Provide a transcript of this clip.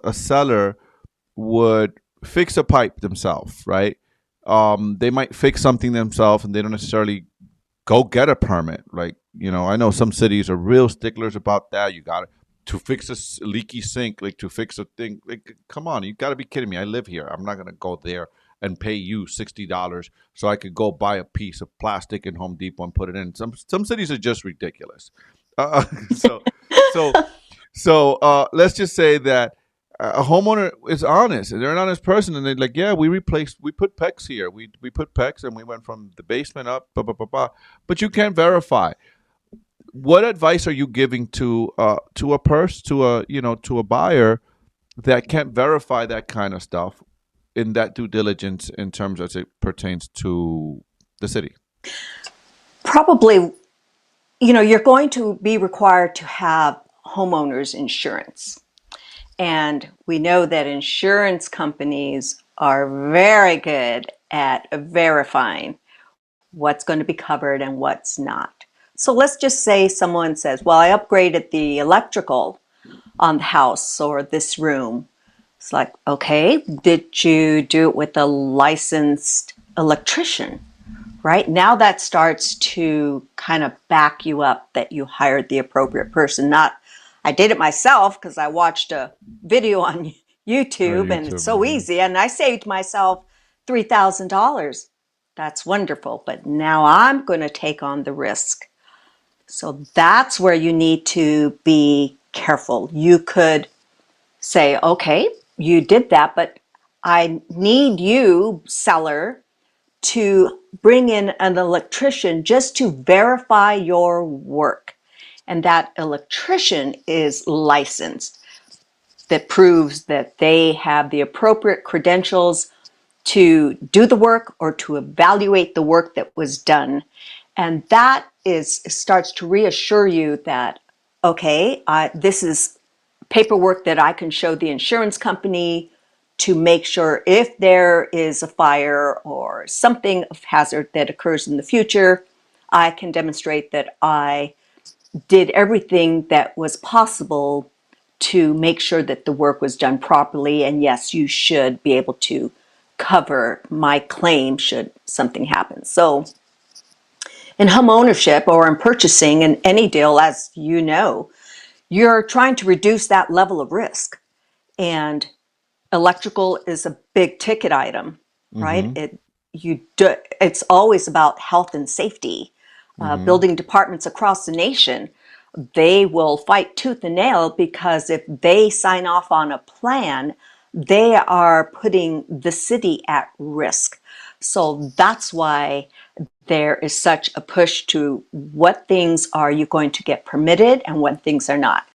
a seller would fix a pipe themselves, right? They might fix something themselves, and they don't necessarily go get a permit. Like, I know some cities are real sticklers about that. You got to fix a leaky sink, like to fix a thing. Like, come on, you got to be kidding me. I live here. I'm not gonna go there and pay you $60 so I could go buy a piece of plastic in Home Depot and put it in. Some cities are just ridiculous. Uh, so so let's just say that a homeowner is honest. They're an honest person, and they're like, yeah, we put PEX here. We put PEX, and we went from the basement up, blah, blah, blah, blah. But you can't verify. What advice are you giving to a buyer that can't verify that kind of stuff in that due diligence in terms as it pertains to the city? Probably, you're going to be required to have homeowners insurance. And we know that insurance companies are very good at verifying what's going to be covered and what's not. So let's just say someone says, well, I upgraded the electrical on the house or this room. It's like, okay, did you do it with a licensed electrician? Right? Now that starts to kind of back you up that you hired the appropriate person. Not, I did it myself because I watched a video on YouTube and it's so easy. And I saved myself $3,000. That's wonderful. But now I'm going to take on the risk. So that's where you need to be careful. You could say, okay, you did that, but I need you, seller, to bring in an electrician just to verify your work. And that electrician is licensed. That proves that they have the appropriate credentials to do the work or to evaluate the work that was done. And that starts to reassure you that, okay, this is paperwork that I can show the insurance company to make sure if there is a fire or something of hazard that occurs in the future, I can demonstrate that I did everything that was possible to make sure that the work was done properly. And yes, you should be able to cover my claim should something happen. So in home ownership or in purchasing in any deal, as you know, you're trying to reduce that level of risk. And electrical is a big ticket item, right? Mm-hmm. It's always about health and safety. Mm-hmm. Building departments across the nation, they will fight tooth and nail because if they sign off on a plan, they are putting the city at risk. So that's why there is such a push to what things are you going to get permitted and what things are not.